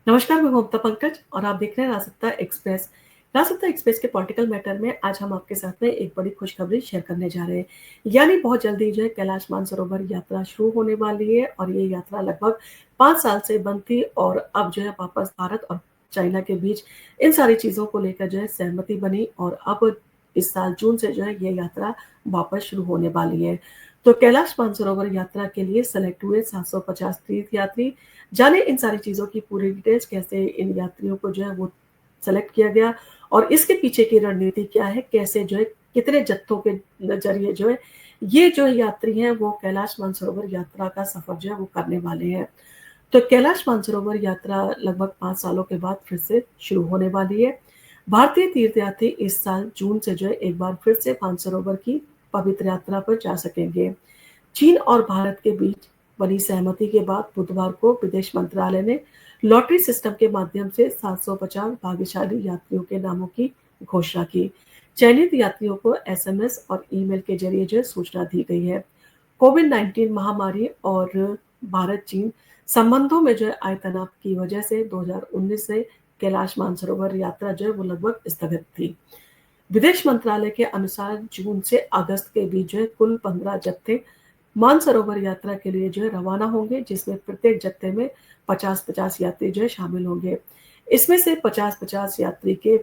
नमस्कार, मैं ममता पंकज और आप देख रहे हैं राजसत्ता एक्सप्रेस। राजसत्ता एक्सप्रेस के पॉलिटिकल मैटर में आज हम आपके साथ में एक बड़ी खुशखबरी शेयर करने जा रहे हैं। यानी बहुत जल्दी जो है कैलाश मानसरोवर यात्रा शुरू होने वाली है और ये यात्रा लगभग 5 साल से बंद थी और अब जो है वापस भारत और चाइना के बीच इन सारी चीज़ों को लेकर जो है सहमति बनी और अब इस साल जून से जो है ये यात्रा वापस शुरू होने वाली है। तो कैलाश मानसरोवर यात्रा के लिए सेलेक्ट हुए 750 तीर्थयात्री। जाने इन सारी चीज़ों की पूरी डिटेल्स, कैसे इन यात्रियों को जो है वो सेलेक्ट किया गया और इसके पीछे की रणनीति क्या है, कैसे जो है कितने जत्थों के ज़रिए जो है ये जो यात्री हैं वो कैलाश मानसरोवर यात्रा का सफ़र जो है वो करने वाले हैं। तो कैलाश मानसरोवर यात्रा लगभग 5 सालों के बाद फिर से शुरू होने वाली है। भारतीय तीर्थयात्री इस साल जून से जो है एक बार फिर से मानसरोवर की पवित्र यात्रा पर जा सकेंगे। चीन और भारत के बीच बनी सहमति के बाद बुधवार को विदेश मंत्रालय ने लॉटरी सिस्टम के माध्यम से 750 भाग्यशाली यात्रियों के नामों की घोषणा की। चयनित यात्रियों को एसएमएस और ईमेल के जरिए जो सूचना दी गई है। कोविड-19 महामारी और भारत-चीन संबंधों में जो है आए तनाव की वजह से 2019 से कैलाश मानसरोवर यात्रा जो है वो लगभग स्थगित थी। विदेश मंत्रालय के अनुसार जून से अगस्त के बीच जो है कुल 15 जत्थे मानसरोवर यात्रा के लिए जो है रवाना होंगे, जिसमें प्रत्येक जत्थे में 50-50 यात्री जो है शामिल होंगे। इसमें से 50-50 यात्री के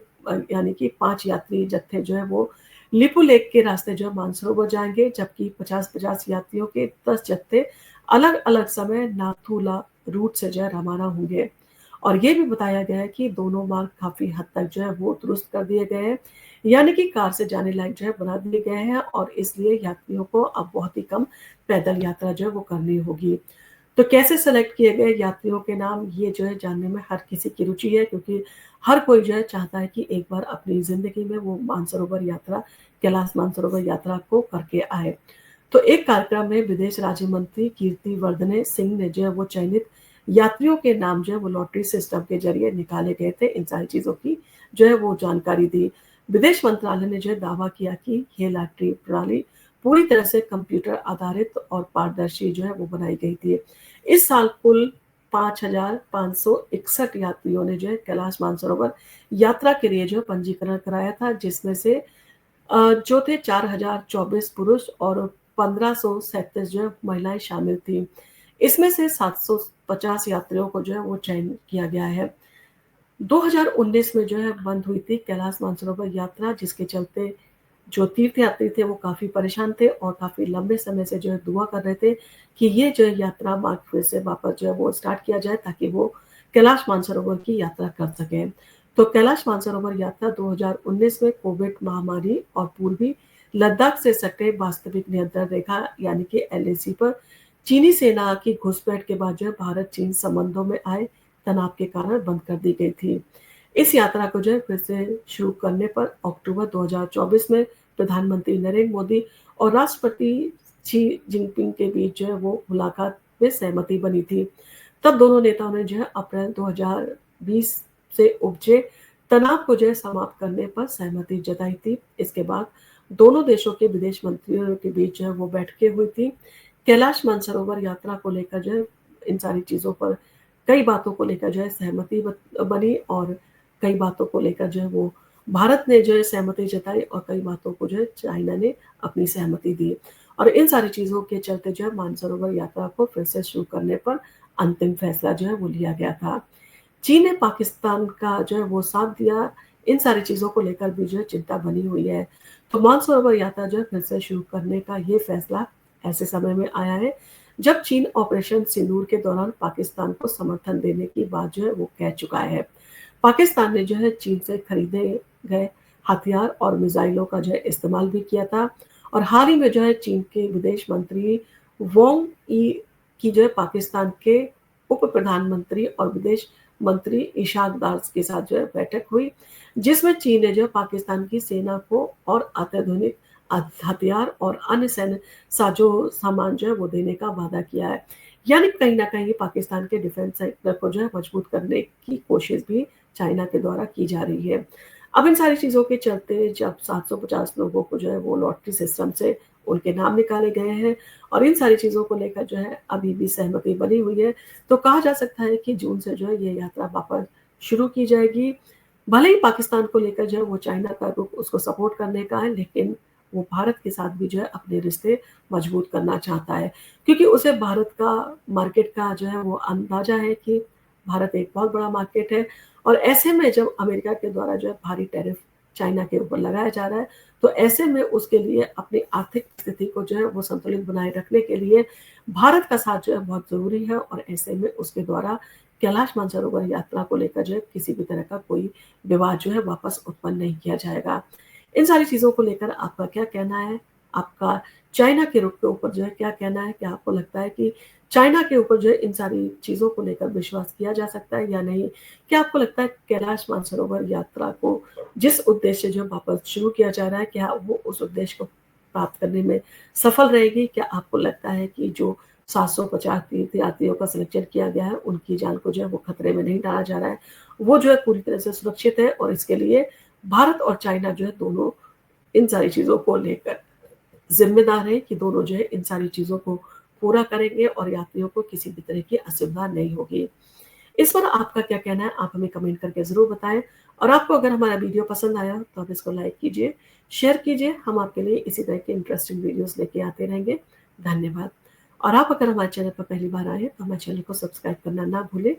यानी कि 5 यात्री जत्थे जो है वो लिपु लेक के रास्ते जो है मानसरोवर जाएँगे, जबकि 50-50 यात्रियों के 10 जत्थे अलग-अलग समय नाथुला रूट से जो है रवाना होंगे। और ये भी बताया गया है कि दोनों मार्ग काफ़ी हद तक जो है वो दुरुस्त कर दिए गए हैं, यानी कि कार से जाने लायक जो है बना दिए गए हैं और इसलिए यात्रियों को अब बहुत ही कम पैदल यात्रा जो है वो करनी होगी। तो कैसे सेलेक्ट किए गए यात्रियों के नाम, ये जो है जानने में हर किसी की रुचि है, क्योंकि हर कोई जो है चाहता है कि एक बार अपनी ज़िंदगी में वो मानसरोवर यात्रा, कैलाश मानसरोवर यात्रा को करके आए। तो एक कार्यक्रम में विदेश राज्य मंत्री कीर्ति वर्धने सिंह ने जो है वो चयनित यात्रियों के नाम जो है वो लॉटरी सिस्टम के ज़रिए निकाले गए थे। इन सारी चीज़ों की जो है वो जानकारी दी। विदेश मंत्रालय ने जो है दावा किया कि ये लॉटरी प्रणाली पूरी तरह से कंप्यूटर आधारित और पारदर्शी जो है वो बनाई गई थी। इस साल कुल 5,561 यात्रियों ने जो है कैलाश मानसरोवर यात्रा के लिए जो है पंजीकरण कराया था, जिसमें से जो थे 4,024 पुरुष और 1,537 जो है महिलाएं शामिल थी। इसमें से 750 यात्रियों को जो है वो चयन किया गया है। 2019 में जो है बंद हुई थी कैलाश मानसरोवर यात्रा, जिसके चलते जो तीर्थयात्री थे वो काफ़ी परेशान थे और काफ़ी लंबे समय से जो है दुआ कर रहे थे कि ये जो है यात्रा मार्ग फिर से वापस जो है वो स्टार्ट किया जाए, ताकि वो कैलाश मानसरोवर की यात्रा कर सकें। तो कैलाश मानसरोवर यात्रा 2019 में कोविड महामारी और पूर्वी लद्दाख से सटे वास्तविक नियंत्रण रेखा यानी कि एलएसी पर चीनी सेना की घुसपैठ के बाद जो है भारत-चीन संबंधों में आए तनाव के कारण बंद कर दी गई थी। इस यात्रा को जो है फिर से शुरू करने पर अक्टूबर 2024 में प्रधानमंत्री नरेंद्र मोदी और राष्ट्रपति शी जिनपिंग के बीच जो है वो मुलाकात में सहमति बनी थी। तब दोनों नेताओं ने जो है अप्रैल 2020 से उपजे तनाव को जो है समाप्त करने पर सहमति जताई थी। इसके बाद दोनों देशों के विदेश मंत्रियों के बीच जो है वो बैठकें हुई थी। कैलाश मानसरोवर यात्रा को लेकर जो है इन सारी चीज़ों पर कई बातों को लेकर जो है सहमति बनी और कई बातों को लेकर जो है वो भारत ने जो है सहमति जताई और कई बातों को जो है चाइना ने अपनी सहमति दी और इन सारी चीज़ों के चलते जो है मानसरोवर यात्रा को फिर से शुरू करने पर अंतिम फैसला जो है वो लिया गया था। चीन ने पाकिस्तान का जो है वो साथ दिया, इन सारी चीज़ों को लेकर भी जो है चिंता बनी हुई है। तो मानसरोवर यात्रा जो है फिर से शुरू करने का ये फैसला ऐसे समय में आया है, जब चीन ऑपरेशन सिंदूर के दौरान पाकिस्तान को समर्थन देने की बात जो है वो कह चुका है। पाकिस्तान ने जो है चीन से खरीदे गए हथियार और मिसाइलों का जो है इस्तेमाल भी किया था और हाल ही में जो है चीन के विदेश मंत्री वांग यी की जो है पाकिस्तान के उप प्रधानमंत्री और विदेश मंत्री इशाक दार के साथ जो है बैठक हुई, जिसमें चीन ने जो है पाकिस्तान की सेना को और अत्याधुनिक हथियार और अन्य सैन्य साजो सामान जो है वो देने का वादा किया है। यानी कहीं न कहीं पाकिस्तान के डिफेंस सेक्टर को जो है मजबूत करने की कोशिश भी चाइना के द्वारा की जा रही है। अब इन सारी चीज़ों के चलते जब 750 लोगों को जो है वो लॉटरी सिस्टम से उनके नाम निकाले गए हैं और इन सारी चीज़ों को लेकर जो है अभी भी सहमति बनी हुई है। तो कहा जा सकता है कि जून से जो है ये यात्रा वापस शुरू की जाएगी। भले ही पाकिस्तान को लेकर जो है वो चाइना का रुख उसको सपोर्ट करने का है, लेकिन वो भारत के साथ भी जो है अपने रिश्ते मजबूत करना चाहता है। क्योंकि उसे भारत का मार्केट का जो है वो अंदाज़ा है कि भारत एक बहुत बड़ा मार्केट है और ऐसे में जब अमेरिका के द्वारा जो है भारी टैरिफ चाइना के ऊपर लगाया जा रहा है, तो ऐसे में उसके लिए अपनी आर्थिक स्थिति को जो है वो संतुलित बनाए रखने के लिए भारत का साथ जो है बहुत ज़रूरी है और ऐसे में उसके द्वारा कैलाश मानसरोवर यात्रा को लेकर जो है किसी भी तरह का कोई विवाद जो है वापस उत्पन्न नहीं किया जाएगा। इन सारी चीज़ों को लेकर आपका क्या कहना है? आपका चाइना के रुख के ऊपर जो है क्या कहना है? क्या आपको लगता है कि चाइना के ऊपर जो है इन सारी चीज़ों को लेकर विश्वास किया जा सकता है या नहीं? क्या आपको लगता है कैलाश मानसरोवर यात्रा को जिस उद्देश्य से जो वापस शुरू किया जा रहा है, क्या वो उस उद्देश्य को प्राप्त करने में सफल रहेगी? क्या आपको लगता है कि जो 750 तीर्थयात्रियों का सिलेक्शन किया गया है, उनकी जान को जो है वो खतरे में नहीं डाला जा रहा है? वो जो है पूरी तरह से सुरक्षित है और इसके लिए भारत और चाइना जो है दोनों इन सारी चीज़ों को लेकर ज़िम्मेदार है कि दोनों जो है इन सारी चीज़ों को पूरा करेंगे और यात्रियों को किसी भी तरह की असुविधा नहीं होगी। इस पर आपका क्या कहना है? आप हमें कमेंट करके ज़रूर बताएँ और आपको अगर हमारा वीडियो पसंद आया हो तो आप इसको लाइक कीजिए, शेयर कीजिए। हम आपके लिए इसी तरह के इंटरेस्टिंग वीडियोज़ लेके आते रहेंगे। धन्यवाद। और आप अगर हमारे चैनल पर पहली बार आए हैं तो हमारे चैनल को सब्सक्राइब करना ना भूलें